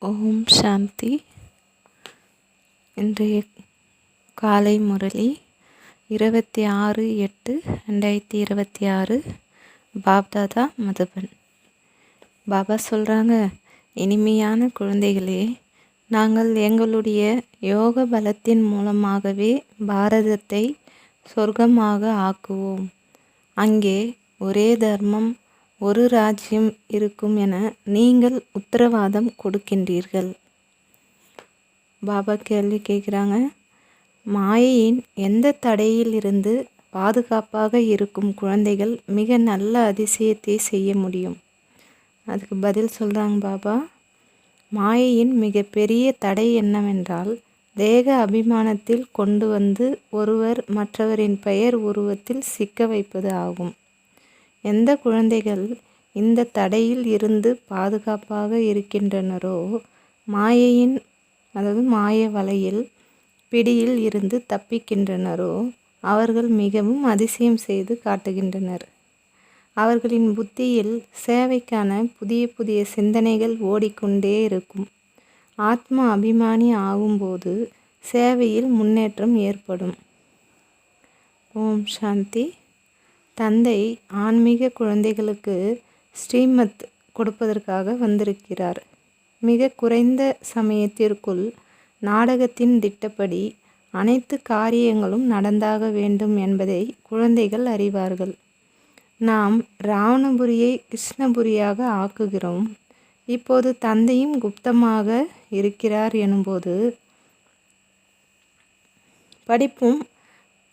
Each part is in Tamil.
ஓம் சாந்தி. இன்றைய காலை முரளி 26/8/2026 பாப்தாதா மதுபன். பாபா சொல்கிறாங்க, இனிமையான குழந்தைகளே, நாங்கள் எங்களுடைய யோக பலத்தின் மூலமாகவே பாரதத்தை சொர்க்கமாக ஆக்குவோம். அங்கே ஒரே தர்மம், ஒரு ராஜ்யம் இருக்கும் என நீங்கள் உத்தரவாதம் கொடுக்கின்றீர்கள். பாபா கேள்வி கேட்குறாங்க, மாயையின் எந்த தடையில் இருந்து பாதுகாப்பாக இருக்கும் குழந்தைகள் மிக நல்ல அதிசயத்தை செய்ய முடியும்? அதுக்கு பதில் சொல்கிறாங்க பாபா, மாயையின் மிகப்பெரிய தடை என்னவென்றால் தேக அபிமானத்தில் கொண்டு வந்து ஒருவர் மற்றவரின் பெயர் உருவத்தில் சிக்க வைப்பது ஆகும். எந்த குழந்தைகள் இந்த தடையில் இருந்து பாதுகாப்பாக இருக்கின்றனரோ, மாயையின் மாய வலையில் பிடியில் இருந்து தப்பிக்கின்றனரோ, அவர்கள் மிகவும் அதிசயம் செய்து காட்டுகின்றனர். அவர்களின் புத்தியில் சேவைக்கான புதிய புதிய சிந்தனைகள் ஓடிக்கொண்டே இருக்கும். ஆத்ம அபிமானி ஆகும்போது சேவையில் முன்னேற்றம் ஏற்படும். ஓம் சாந்தி. தந்தை ஆன்மீக குழந்தைகளுக்கு ஸ்ரீமத் கொடுப்பதற்காக வந்திருக்கிறார். மிக குறைந்த சமயத்திற்குள் நாடகத்தின் திட்டப்படி அனைத்து காரியங்களும் நடந்தாக வேண்டும் என்பதை குழந்தைகள் அறிவார்கள். நாம் ராவணபுரியை கிருஷ்ணபுரியாக ஆக்குகிறோம். இப்போது தந்தையும் குப்தமாக இருக்கிறார் எனும்போது படிப்பும்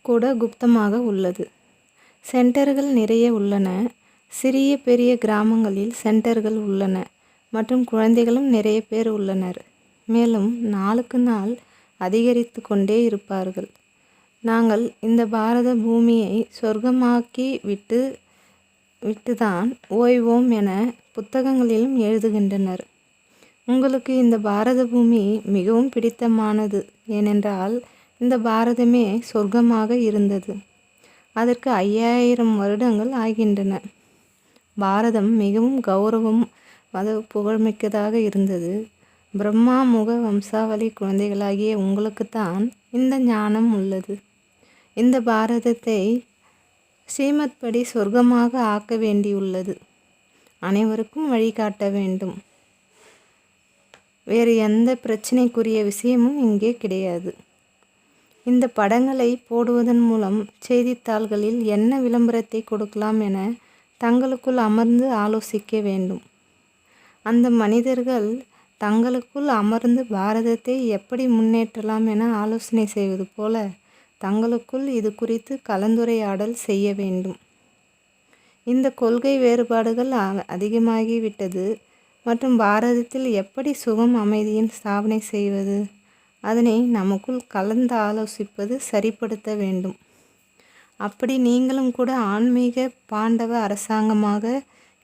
கூட குப்தமாக உள்ளது. சென்டர்கள் நிறைய உள்ளன. சிறிய பெரிய கிராமங்களில் சென்டர்கள் உள்ளன மற்றும் குழந்தைகளும் நிறைய பேர் உள்ளனர். மேலும் நாளுக்கு நாள் அதிகரித்து கொண்டே இருப்பார்கள். நாங்கள் இந்த பாரத பூமியை சொர்க்கமாக்கி விட்டுதான் ஓய்வோம் என புத்தகங்களிலும் எழுதுகின்றனர். உங்களுக்கு இந்த பாரத பூமி மிகவும் பிடித்தமானது. ஏனென்றால் இந்த பாரதமே சொர்க்கமாக இருந்தது. அதற்கு 5000 வருடங்கள் ஆகின்றன. பாரதம் மிகவும் கௌரவம் புகழ்மிக்கதாக இருந்தது. பிரம்மா முக வம்சாவளி குழந்தைகளாகிய உங்களுக்குத்தான் இந்த ஞானம் உள்ளது. இந்த பாரதத்தை ஸ்ரீமத் படி சொர்க்கமாக ஆக்க வேண்டியுள்ளது. அனைவருக்கும் வழிகாட்ட வேண்டும். வேறு எந்த பிரச்சனைக்குரிய விஷயமும் இங்கே கிடையாது. இந்த படங்களை போடுவதன் மூலம் செய்தித்தாள்களில் என்ன விளம்பரத்தை கொடுக்கலாம் என தங்களுக்குள் அமர்ந்து ஆலோசிக்க வேண்டும். அந்த மனிதர்கள் தங்களுக்குள் அமர்ந்து பாரதத்தை எப்படி முன்னேற்றலாம் என ஆலோசனை செய்வது போல தங்களுக்குள் இது குறித்து கலந்துரையாடல் செய்ய வேண்டும். இந்த கொள்கை வேறுபாடுகள் அதிகமாகிவிட்டது மற்றும் பாரதத்தில் எப்படி சுகம் அமைதியின் ஸ்தாபனை செய்வது, அதனை நமக்குள் கலந்து ஆலோசிப்பது சரிப்படுத்த வேண்டும். அப்படி நீங்களும் கூட ஆன்மீக பாண்டவ அரசாங்கமாக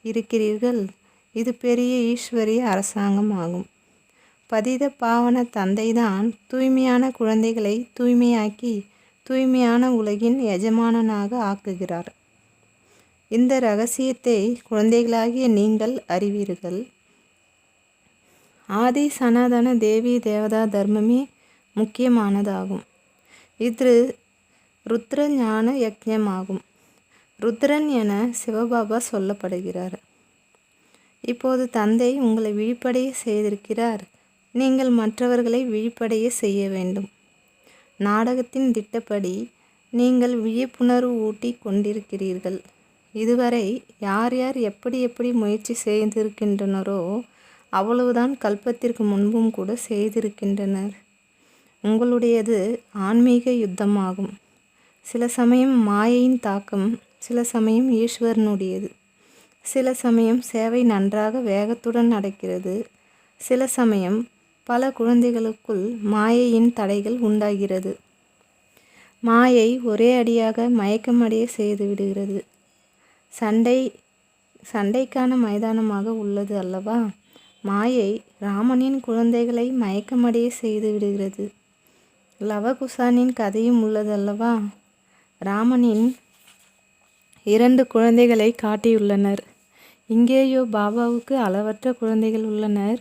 இருக்கிறீர்கள். இது பெரிய ஈஸ்வரிய அரசாங்கம் ஆகும். பதித பாவன தந்தைதான் தூய்மையான குழந்தைகளை தூய்மையாக்கி தூய்மையான உலகின் எஜமானனாக ஆக்குகிறார். இந்த இரகசியத்தை குழந்தைகளாகிய நீங்கள் அறிவீர்கள். ஆதி சனாதன தேவி தேவதா தர்மமே முக்கியமானதாகும். இது ருத்ர ஞான யக்ஞமாகும். ருத்ரன் என சிவபாபா சொல்லப்படுகிறார். இப்போது தந்தை உங்களை விழிப்படைய செய்திருக்கிறார். நீங்கள் மற்றவர்களை விழிப்படைய செய்ய வேண்டும். நாடகத்தின் திட்டப்படி நீங்கள் விழிப்புணர்வு ஊட்டி கொண்டிருக்கிறீர்கள். இதுவரை யார் யார் எப்படி எப்படி முயற்சி செய்திருக்கின்றனரோ அவ்வளவுதான் கல்பத்திற்கு முன்பும் கூட செய்திருக்கின்றனர். உங்களுடையது ஆன்மீக யுத்தமாகும். சில சமயம் மாயையின் தாக்கம், சில சமயம் ஈஸ்வரனுடையது. சில சமயம் சேவை நன்றாக வேகத்துடன் நடக்கிறது. சில சமயம் பல குழந்தைகளுக்குள் மாயையின் தடைகள் உண்டாகிறது. மாயை ஒரே அடியாக மயக்கமடைய செய்து விடுகிறது. சண்டைக்கான மைதானமாக உள்ளது அல்லவா? மாயை ராமனின் குழந்தைகளை மயக்கமடைய செய்து விடுகிறது. லவகுசானின் கதையும் உள்ளது அல்லவா? ராமனின் 2 குழந்தைகளை காட்டியுள்ளனர். இங்கேயோ பாபாவுக்கு அளவற்ற குழந்தைகள் உள்ளனர்.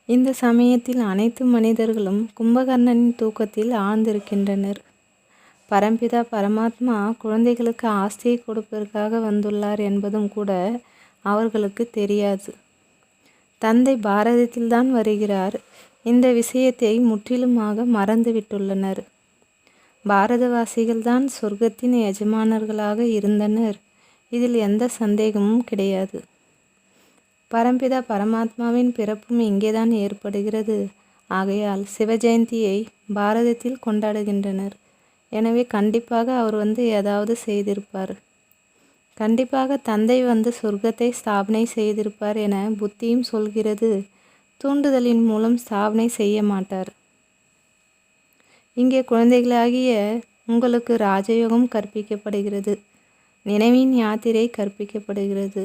இந்த சமயத்தில் அனைத்து மனிதர்களும் கும்பகர்ணனின் தூக்கத்தில் ஆழ்ந்திருக்கின்றனர். பரம்பிதா பரமாத்மா குழந்தைகளுக்கு ஆஸ்தியை கொடுப்பதற்காக வந்துள்ளார் என்பதும் கூட அவர்களுக்கு தெரியாது. தந்தை பாரதத்தில்தான் வருகிறார். இந்த விஷயத்தை முற்றிலுமாக மறந்துவிட்டுள்ளனர். பாரதவாசிகள்தான் சொர்க்கத்தின் எஜமானர்களாக இருந்தனர். இதில் எந்த சந்தேகமும் கிடையாது. பரம்பிதா பரமாத்மாவின் பிறப்பும் இங்கேதான் ஏற்படுகிறது. ஆகையால் சிவஜெயந்தியை பாரதத்தில் கொண்டாடுகின்றனர். எனவே கண்டிப்பாக அவர் வந்து ஏதாவது செய்திருப்பார். கண்டிப்பாக தந்தை வந்து சொர்க்கத்தை ஸ்தாபனை செய்திருப்பார் என புத்தியும் சொல்கிறது. தூண்டுதலின் மூலம் ஸ்தாபனை செய்ய மாட்டார். இங்கே குழந்தைகளாகிய உங்களுக்கு ராஜயோகம் கற்பிக்கப்படுகிறது. நினைவின் யாத்திரை கற்பிக்கப்படுகிறது.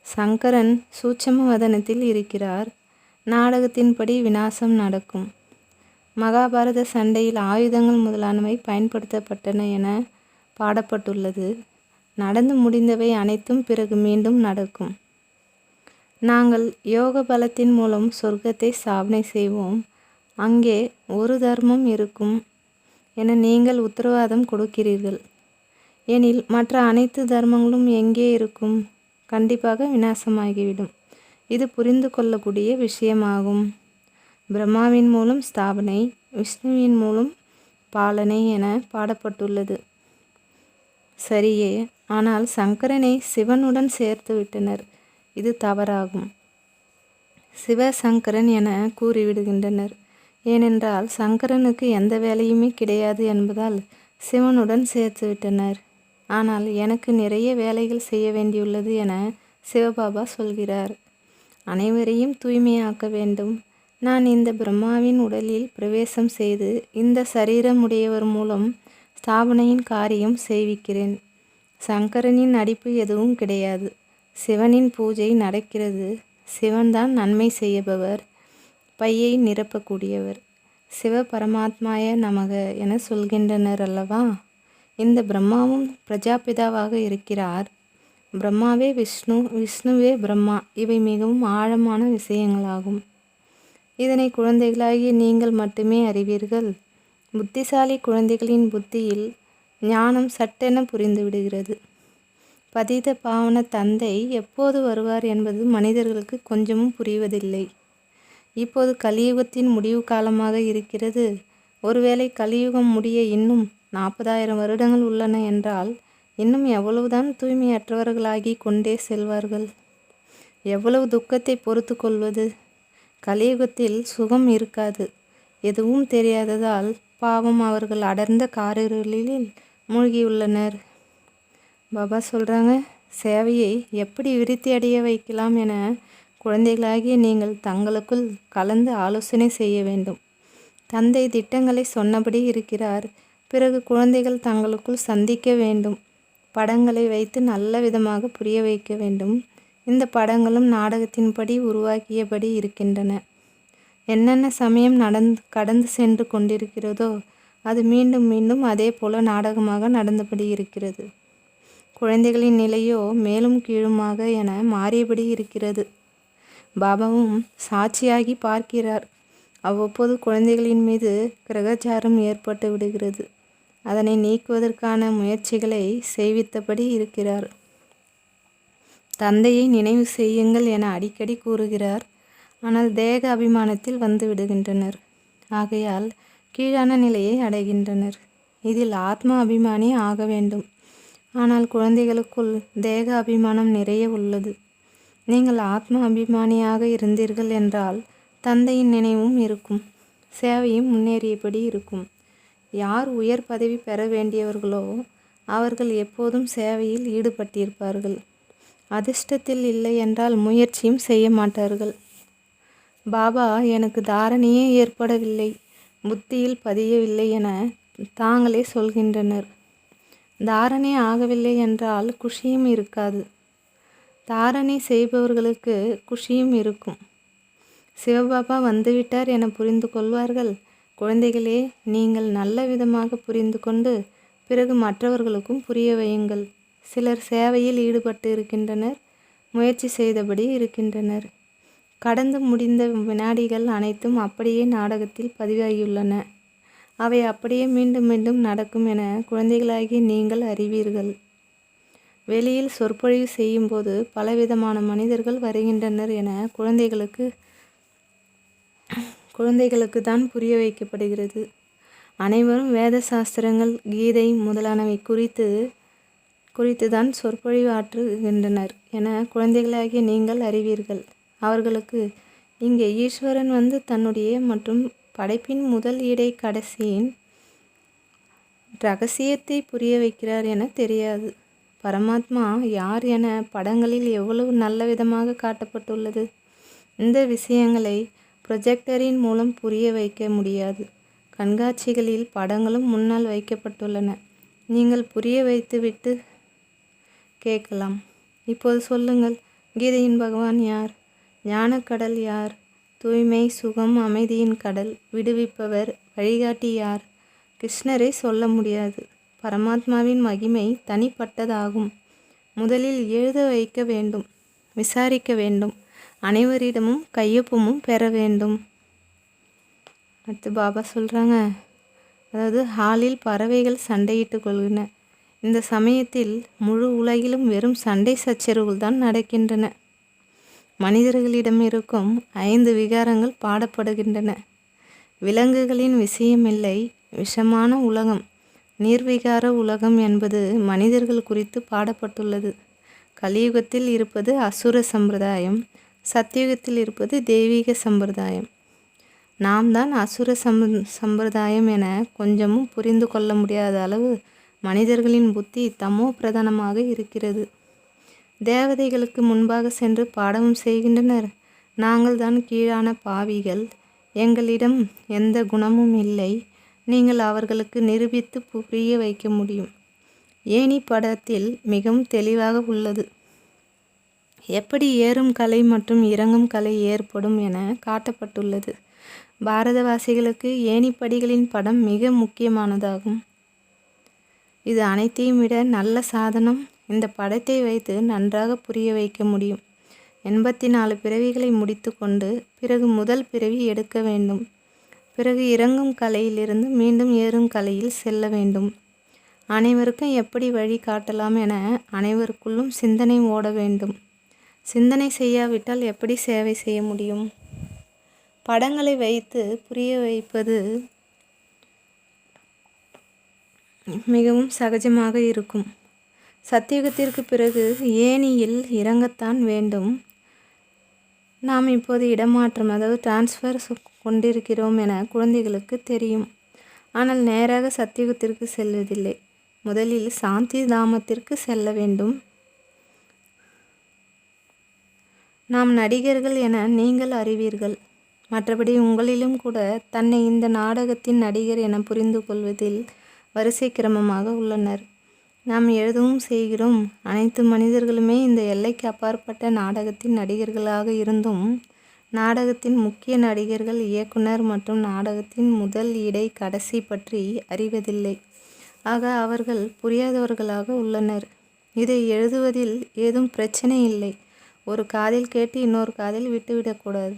சங்கரன் சூட்சம வதனத்தில் இருக்கிறார். நாடகத்தின்படி விநாசம் நடக்கும். மகாபாரத சண்டையில் ஆயுதங்கள் முதலானவை பயன்படுத்தப்பட்டன என பாடப்பட்டுள்ளது. நடந்து முடிந்தவை அனைத்தும் பிறகு மீண்டும் நடக்கும். நாங்கள் யோக பலத்தின் மூலம் சொர்க்கத்தை ஸ்தாபனை செய்வோம். அங்கே ஒரு தர்மம் இருக்கும் என நீங்கள் உத்தரவாதம் கொடுக்கிறீர்கள். எனில் மற்ற அனைத்து தர்மங்களும் எங்கே இருக்கும்? கண்டிப்பாக விநாசமாகிவிடும். இது புரிந்து கொள்ளக்கூடிய விஷயமாகும். பிரம்மாவின் மூலம் ஸ்தாபனை, விஷ்ணுவின் மூலம் பாலனை என பாடப்பட்டுள்ளது. சரியே. ஆனால் சங்கரனை சிவனுடன் சேர்த்து விட்டனர். இது தவறாகும். சிவசங்கரன் என கூறிவிடுகின்றனர். ஏனென்றால் சங்கரனுக்கு எந்த வேலையுமே கிடையாது என்பதால் சிவனுடன் சேர்த்து விட்டனர். ஆனால் எனக்கு நிறைய வேலைகள் செய்ய வேண்டியுள்ளது என சிவபாபா சொல்கிறார். அனைவரையும் தூய்மையாக்க வேண்டும். நான் இந்த பிரம்மாவின் உடலில் பிரவேசம் செய்து இந்த சரீரமுடையவர் மூலம் ஸ்தாபனையின் காரியம் செய்விக்கிறேன். சங்கரனின் நடிப்பு எதுவும் கிடையாது. சிவனின் பூஜை நடக்கிறது. சிவன்தான் நன்மை செய்யபவர், பையை நிரப்பக்கூடியவர். சிவ பரமாத்மாய நமக என சொல்கின்றனர் அல்லவா? இந்த பிரம்மாவும் பிரஜாபிதாவாக இருக்கிறார். பிரம்மாவே விஷ்ணு, விஷ்ணுவே பிரம்மா. இவை மிகவும் ஆழமான விஷயங்களாகும். இதனை குழந்தைகளாகிய நீங்கள் மட்டுமே அறிவீர்கள். புத்திசாலி குழந்தைகளின் புத்தியில் ஞானம் சட்டென புரிந்துவிடுகிறது. பதித பாவன தந்தை எப்போது வருவார் என்பது மனிதர்களுக்கு கொஞ்சமும் புரிவதில்லை. இப்போது கலியுகத்தின் முடிவு காலமாக இருக்கிறது. ஒருவேளை கலியுகம் முடிய இன்னும் 40,000 வருடங்கள் உள்ளன என்றால் இன்னும் எவ்வளவுதான் தூய்மையற்றவர்களாகி கொண்டே செல்வார்கள்? எவ்வளவு துக்கத்தை பொறுத்து கொள்வது? கலியுகத்தில் சுகம் இருக்காது. எதுவும் தெரியாததால் பாவம் அவர்கள் அடர்ந்த காரிருளில் மூழ்கியுள்ளனர். பாபா சொல்கிறாங்க, சேவையை எப்படி விருத்தி அடைய வைக்கலாம் என குழந்தைகளாகிய நீங்கள் தங்களுக்குள் கலந்து ஆலோசனை செய்ய வேண்டும். தந்தை திட்டங்களை சொன்னபடி இருக்கிறார். பிறகு குழந்தைகள் தங்களுக்குள் சந்திக்க வேண்டும். படங்களை வைத்து நல்ல விதமாக புரிய வைக்க வேண்டும். இந்த படங்களும் நாடகத்தின்படி உருவாக்கியபடி இருக்கின்றன. என்னென்ன சமயம் கடந்து சென்று கொண்டிருக்கிறதோ அது மீண்டும் மீண்டும் அதே போல நாடகமாக நடந்தபடி இருக்கிறது. குழந்தைகளின் நிலையோ மேலும் கீழுமாக என மாறியபடி இருக்கிறது. பாபாவும் சாட்சியாகி பார்க்கிறார். அவ்வப்போது குழந்தைகளின் மீது கிரகச்சாரம் ஏற்பட்டு விடுகிறது. அதனை நீக்குவதற்கான முயற்சிகளை செய்வித்தபடி இருக்கிறார். தந்தையை நினைவு செய்யுங்கள் என அடிக்கடி கூறுகிறார். ஆனால் தேக அபிமானத்தில் வந்து விடுகின்றனர். ஆகையால் கீழான நிலையை அடைகின்றனர். இதில் ஆத்மா அபிமானி ஆக வேண்டும். ஆனால் குழந்தைகளுக்குள் தேக அபிமானம் நிறைய உள்ளது. நீங்கள் ஆத்ம அபிமானியாக இருந்தீர்கள் என்றால் தந்தையின் நினைவும் இருக்கும், சேவையும் முன்னேறியபடி இருக்கும். யார் உயர் பதவி பெற வேண்டியவர்களோ அவர்கள் எப்போதும் சேவையில் ஈடுபட்டிருப்பார்கள். அதிர்ஷ்டத்தில் இல்லை என்றால் முயற்சியும் செய்ய மாட்டார்கள். பாபா எனக்கு தாரணையே ஏற்படவில்லை, புத்தியில் பதியவில்லை என தாங்களே சொல்கின்றனர். தாரணை ஆகவில்லை என்றால் குஷியும் இருக்காது. தாரணை செய்பவர்களுக்கு குஷியும் இருக்கும். சிவபாபா வந்துவிட்டார் என புரிந்து கொள்வார்கள். குழந்தைகளே, நீங்கள் நல்ல விதமாக புரிந்து கொண்டு பிறகு மற்றவர்களுக்கும் புரிய வையுங்கள். சிலர் சேவையில் ஈடுபட்டு இருக்கின்றனர், முயற்சி செய்தபடி இருக்கின்றனர். கடந்து முடிந்த வினாடிகள் அனைத்தும் அப்படியே நாடகத்தில் பதிவாகியுள்ளன. அவை அப்படியே மீண்டும் மீண்டும் நடக்கும் என குழந்தைகளாகிய நீங்கள் அறிவீர்கள். வெளியில் சொற்பொழிவு செய்யும்போது பலவிதமான மனிதர்கள் வருகின்றனர் என குழந்தைகளுக்கு தான் புரிய வைக்கப்படுகிறது. அனைவரும் வேத சாஸ்திரங்கள், கீதை முதலானவை குறித்து தான் சொற்பொழிவு ஆற்றுகின்றனர் என குழந்தைகளாகிய நீங்கள் அறிவீர்கள். அவர்களுக்கு இங்கே ஈஸ்வரன் வந்து தன்னுடைய மற்றும் படைப்பின் முதல் இடை கடைசியின் இரகசியத்தை புரிய வைக்கிறார் என தெரியாது. பரமாத்மா யார் என படங்களில் எவ்வளவு நல்ல விதமாக காட்டப்பட்டுள்ளது. இந்த விஷயங்களை ப்ரொஜெக்டரின் மூலம் புரிய வைக்க முடியாது. கண்காட்சிகளில் படங்களும் முன்னால் வைக்கப்பட்டுள்ளன. நீங்கள் புரிய வைத்துவிட்டு கேட்கலாம். இப்போது சொல்லுங்கள், கீதையின் பகவான் யார்? ஞானக்கடல் யார்? தூய்மை, சுகம், அமைதியின் கடல், விடுவிப்பவர், வழிகாட்டி யார்? கிருஷ்ணரை சொல்ல முடியாது. பரமாத்மாவின் மகிமை தனிப்பட்டதாகும். முதலில் எழுத வைக்க வேண்டும், விசாரிக்க வேண்டும், அனைவரிடமும் கையொப்பமும் பெற வேண்டும். அடுத்து பாபா சொல்கிறாங்க, அதாவது ஹாலில் பறவைகள் சண்டையிட்டு கொள்கின்றன. இந்த சமயத்தில் முழு உலகிலும் வெறும் சண்டை சச்சரவுகள் தான் நடக்கின்றன. மனிதர்களிடம் இருக்கும் 5 விகாரங்கள் பாடப்படுகின்றன. விலங்குகளின் விஷயமில்லை, விஷமான உலகம், நீர்விகார உலகம் என்பது மனிதர்கள் குறித்து பாடப்பட்டுள்ளது. கலியுகத்தில் இருப்பது அசுர சம்பிரதாயம், சத்தியுகத்தில் இருப்பது தெய்வீக சம்பிரதாயம். நாம் தான் அசுர சம்பிரதாயம் என கொஞ்சமும் புரிந்து கொள்ள முடியாத அளவு மனிதர்களின் புத்தி தமோ பிரதானமாக இருக்கிறது. தேவதைகளுக்கு முன்பாக சென்று பாடமும் செய்கின்றனர். நாங்கள் தான் கீழான பாவிகள், எங்களிடம் எந்த குணமும் இல்லை, நீங்கள் அவர்களுக்கு நிரூபித்து புரிய வைக்க முடியும். ஏணி படத்தில் மிகவும் தெளிவாக உள்ளது. எப்படி ஏறும் கலை மற்றும் இறங்கும் கலை ஏற்படும் என காட்டப்பட்டுள்ளது. பாரதவாசிகளுக்கு ஏணிப்படிகளின் படம் மிக முக்கியமானதாகும். இது அனைத்தையும் விட நல்ல சாதனம். இந்த படத்தை வைத்து நன்றாக புரிய வைக்க முடியும். 84 பிறவிகளை முடித்து கொண்டு பிறகு முதல் பிறவி எடுக்க வேண்டும். பிறகு இறங்கும் கலையிலிருந்து மீண்டும் ஏறும் கலையில் செல்ல வேண்டும். அனைவருக்கும் எப்படி வழி காட்டலாம் என அனைவருக்குள்ளும் சிந்தனை ஓட வேண்டும். சிந்தனை செய்யாவிட்டால் எப்படி சேவை செய்ய முடியும்? படங்களை வைத்து புரிய வைப்பது மிகவும் சகஜமாக இருக்கும். சத்தியுகத்திற்கு பிறகு ஏணியில் இறங்கத்தான் வேண்டும். நாம் இப்போது இடமாற்றம், அதாவது டிரான்ஸ்ஃபர் கொண்டிருக்கிறோம் என குழந்தைகளுக்கு தெரியும். ஆனால் நேராக சத்தியுகத்திற்கு செல்வதில்லை. முதலில் சாந்தி தாமத்திற்கு செல்ல வேண்டும். நாம் நடிகர்கள் என நீங்கள் அறிவீர்கள். மற்றபடி உங்களிலும் கூட தன்னை இந்த நாடகத்தின் நடிகர் என புரிந்து கொள்வதில் வரிசை கிரமமாக உள்ளனர். நாம் எழுதவும் செய்கிறோம். அனைத்து மனிதர்களுமே இந்த எல்லைக்கு அப்பாற்பட்ட நாடகத்தின் நடிகர்களாக இருந்தும் நாடகத்தின் முக்கிய நடிகர்கள், இயக்குனர் மற்றும் நாடகத்தின் முதல் இடை கடைசி பற்றி அறிவதில்லை. ஆக அவர்கள் புரியாதவர்களாக உள்ளனர். இதை எழுதுவதில் ஏதும் பிரச்சனை இல்லை. ஒரு காதில் கேட்டு இன்னொரு காதில் விட்டுவிடக்கூடாது.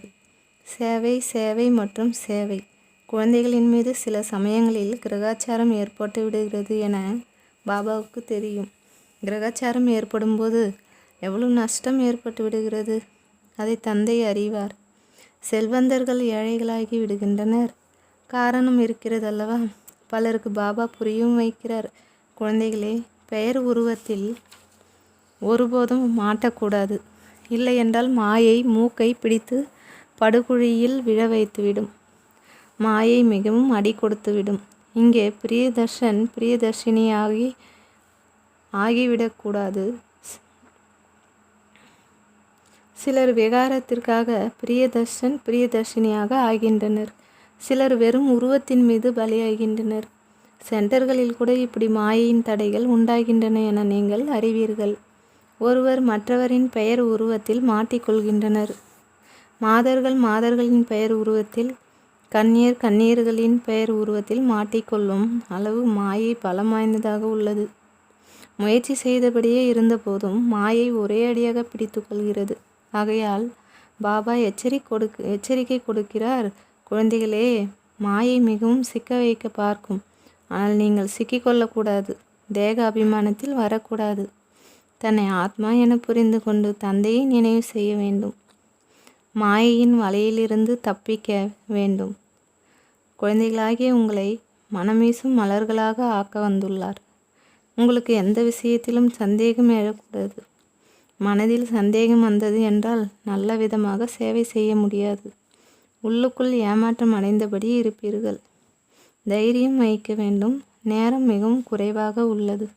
சேவை, சேவை மற்றும் சேவை. குழந்தைகளின் மீது சில சமயங்களில் கிரகாச்சாரம் ஏற்பட்டு விடுகிறது என பாபாவுக்கு தெரியும். கிரகாச்சாரம் ஏற்படும்போது எவ்வளவு நஷ்டம் ஏற்பட்டு விடுகிறது அதை தந்தை அறிவார். செல்வந்தர்கள் ஏழைகளாகி விடுகின்றனர். காரணம் இருக்கிறது அல்லவா? பலருக்கு பாபா புரியவும் வைக்கிறார். குழந்தைகளே, பெயர் உருவத்தில் ஒருபோதும் மாட்டக்கூடாது. இல்லை என்றால் மாயை மூக்கை பிடித்து படுகுழியில் விழ வைத்துவிடும். மாயை மிகவும் அடி கொடுத்துவிடும். இங்கே பிரியதர்ஷன் பிரியதர்ஷினி ஆகிவிடக்கூடாது. சிலர் விகாரத்திற்காக பிரியதர்ஷன் பிரியதர்ஷினியாக ஆகின்றனர். சிலர் வெறும் உருவத்தின் மீது பலியாகின்றனர். சென்டர்களில் கூட இப்படி மாயையின் தடைகள் உண்டாகின்றன என நீங்கள் அறிவீர்கள். ஒருவர் மற்றவரின் பெயர் உருவத்தில் மாட்டிக்கொள்கின்றனர். மாதர்கள் மாதர்களின் பெயர் உருவத்தில், கன்னியர் கன்னியர்களின் பெயர் உருவத்தில் மாட்டிக்கொள்ளும் அளவு மாயை பலம் வாய்ந்ததாக உள்ளது. முயற்சி செய்தபடியே இருந்த போதும் மாயை ஒரே அடியாக பிடித்து கொள்கிறது. ஆகையால் பாபா எச்சரிக்கை கொடுக்கிறார். குழந்தைகளே, மாயை மிகவும் சிக்க வைக்க பார்க்கும். ஆனால் நீங்கள் சிக்கிக்கொள்ளக்கூடாது. தேக அபிமானத்தில் வரக்கூடாது. தன்னை ஆத்மா என புரிந்து கொண்டு தந்தையை நினைவு செய்ய வேண்டும். மாயையின் வலையிலிருந்து தப்பிக்க வேண்டும். குழந்தைகளாகிய உங்களை மனமீசும் மலர்களாக ஆக்க வந்துள்ளார். உங்களுக்கு எந்த விஷயத்திலும் சந்தேகம் எழக்கூடாது. மனதில் சந்தேகம் வந்தது என்றால் நல்ல விதமாக சேவை செய்ய முடியாது. உள்ளுக்குள் ஏமாற்றம் அடைந்தபடி இருப்பீர்கள். தைரியம் வைக்க வேண்டும். நேரம் மிகவும் குறைவாக உள்ளது.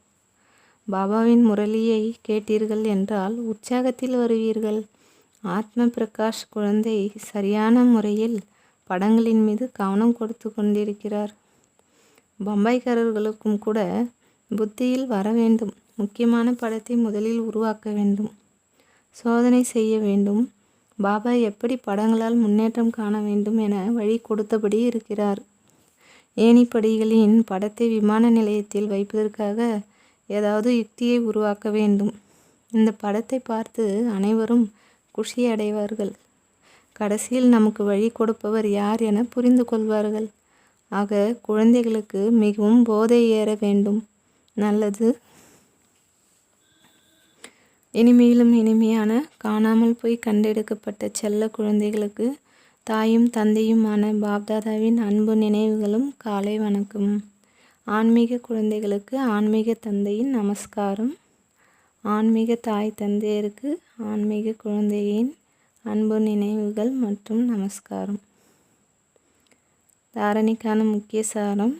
பாபாவின் முரளியை கேட்டீர்கள் என்றால் உற்சாகத்தில் வருவீர்கள். ஆத்ம பிரகாஷ் குழந்தை சரியான முறையில் படங்களின் மீது கவனம் கொடுத்து கொண்டிருக்கிறார். பம்பாய்க்காரர்களுக்கும் கூட புத்தியில் வர வேண்டும். முக்கியமான படத்தை முதலில் உருவாக்க வேண்டும். சோதனை செய்ய வேண்டும். பாபா எப்படி படங்களால் முன்னேற்றம் காண வேண்டும் என வழி கொடுத்தபடி இருக்கிறார். ஏணிப்படிகளின் படத்தை விமான நிலையத்தில் வைப்பதற்காக ஏதாவது யுக்தியை உருவாக்க வேண்டும். இந்த படத்தை பார்த்து அனைவரும் குஷி அடைவார்கள். கடைசியில் நமக்கு வழி கொடுப்பவர் யார் என புரிந்து கொள்வார்கள். ஆக குழந்தைகளுக்கு மிகவும் போதை ஏற வேண்டும். நல்லது. இனிமையிலும் இனிமையான காணாமல் போய் கண்டெடுக்கப்பட்ட செல்ல குழந்தைகளுக்கு தாயும் தந்தையுமான பாப்தாதாவின் அன்பு நினைவுகளும் காலை வணக்கம். ஆன்மீக குழந்தைகளுக்கு ஆன்மீக தந்தையின் நமஸ்காரம். ஆன்மீக தாய் தந்தையருக்கு ஆன்மீக குழந்தையின் அன்பு நினைவுகள் மற்றும் நமஸ்காரம். தாரணைக்கான முக்கிய சாரம்.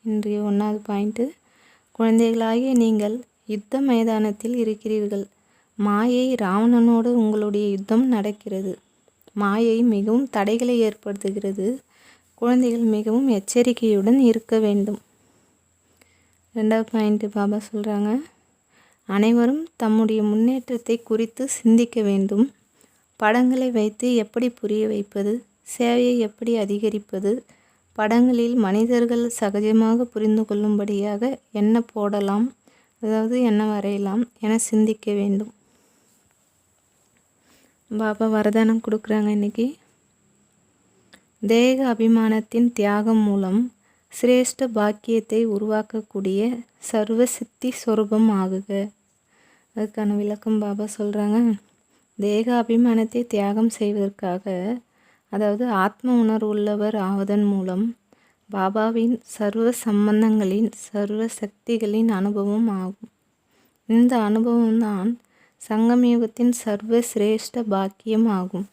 இன்றைய 1வது பாயிண்ட்டு. குழந்தைகளாகிய நீங்கள் யுத்த மைதானத்தில் இருக்கிறீர்கள். மாயை ராவணனோடு உங்களுடைய யுத்தம் நடக்கிறது. மாயை மிகவும் தடைகளை ஏற்படுத்துகிறது. குழந்தைகள் மிகவும் எச்சரிக்கையுடன் இருக்க வேண்டும். 2வது பாயிண்ட்டு பாபா சொல்கிறாங்க, அனைவரும் தம்முடைய முன்னேற்றத்தை குறித்து சிந்திக்க வேண்டும். படங்களை வைத்து எப்படி புரிய வைப்பது, சேவையை எப்படி அதிகரிப்பது, படங்களில் மனிதர்கள் சகஜமாக புரிந்து கொள்ளும்படியாக என்ன போடலாம், அதாவது என்ன வரையலாம் என சிந்திக்க வேண்டும். பாபா வரதானம் கொடுக்குறாங்க. இன்றைக்கி தேக அபிமானத்தின் தியாகம் மூலம் சிரேஷ்ட பாக்கியத்தை உருவாக்கக்கூடிய சர்வ சித்தி சொரூபம் ஆகுக. அதுக்கான விளக்கம் பாபா சொல்கிறாங்க. தேக அபிமானத்தை தியாகம் செய்வதற்காக, அதாவது ஆத்ம உணர்வுள்ளவர் ஆவதன் மூலம் பாபாவின் சர்வ சம்பந்தங்களின் சர்வ சக்திகளின் அனுபவம் ஆகும். இந்த அனுபவம்தான் சங்கமயுகத்தின் சர்வ சிரேஷ்ட பாக்கியம் ஆகும்.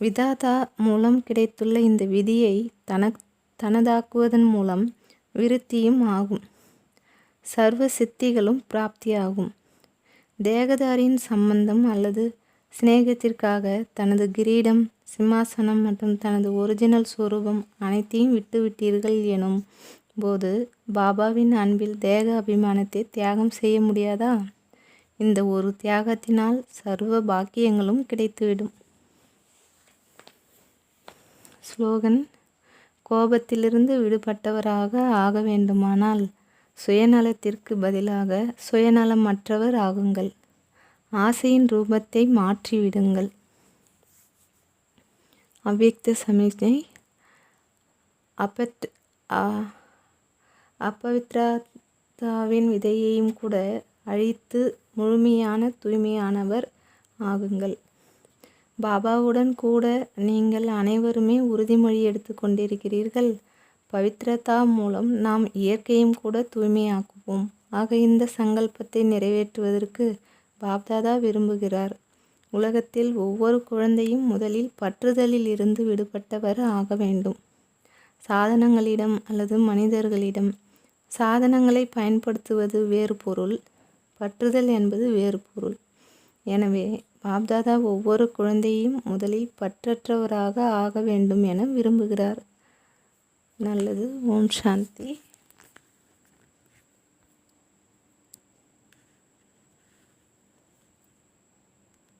விதாதா மூலம் கிடைத்துள்ள இந்த விதியை தனதாக்குவதன் மூலம் விருத்தியும் ஆகும். சர்வ சித்திகளும் பிராப்தியாகும். தேகதாரியின் சம்பந்தம் அல்லது சிநேகத்திற்காக தனது கிரீடம், சிம்மாசனம் மற்றும் தனது ஒரிஜினல் ஸ்வரூபம் அனைத்தையும் விட்டுவிட்டீர்கள் எனும் போது பாபாவின் அன்பில் தேக அபிமானத்தை தியாகம் செய்ய முடியாதா? இந்த ஒரு தியாகத்தினால் சர்வ பாக்கியங்களும் கிடைத்துவிடும். ஸ்லோகன். கோபத்திலிருந்து விடுபட்டவராக ஆக வேண்டுமானால் சுயநலத்திற்கு பதிலாக சுயநலமற்றவர் ஆகுங்கள். ஆசையின் ரூபத்தை மாற்றிவிடுங்கள். அவ்யக்த சமிக்ஞை. அப்பவித்ராவின் விதையையும் கூட அழித்து முழுமையான தூய்மையானவர் ஆகுங்கள். பாபாவுடன் கூட நீங்கள் அனைவருமே உறுதிமொழி எடுத்து கொண்டிருக்கிறீர்கள். பவித்ரதா மூலம் நாம் இயற்கையும் கூட தூய்மையாக்குவோம். ஆக இந்த சங்கல்பத்தை நிறைவேற்றுவதற்கு பாப்தாதா விரும்புகிறார். உலகத்தில் ஒவ்வொரு குழந்தையும் முதலில் பற்றுதலில் இருந்து விடுபட்டவர் ஆக வேண்டும். சாதனங்களிடம் அல்லது மனிதர்களிடம் சாதனங்களை பயன்படுத்துவது வேறு பொருள், பற்றுதல் என்பது வேறு பொருள். எனவே பாப்தாதா ஒவ்வொரு குழந்தையும் முதலில் பற்றற்றவராக ஆக வேண்டும் என விரும்புகிறார். நல்லது. ஓம் சாந்தி.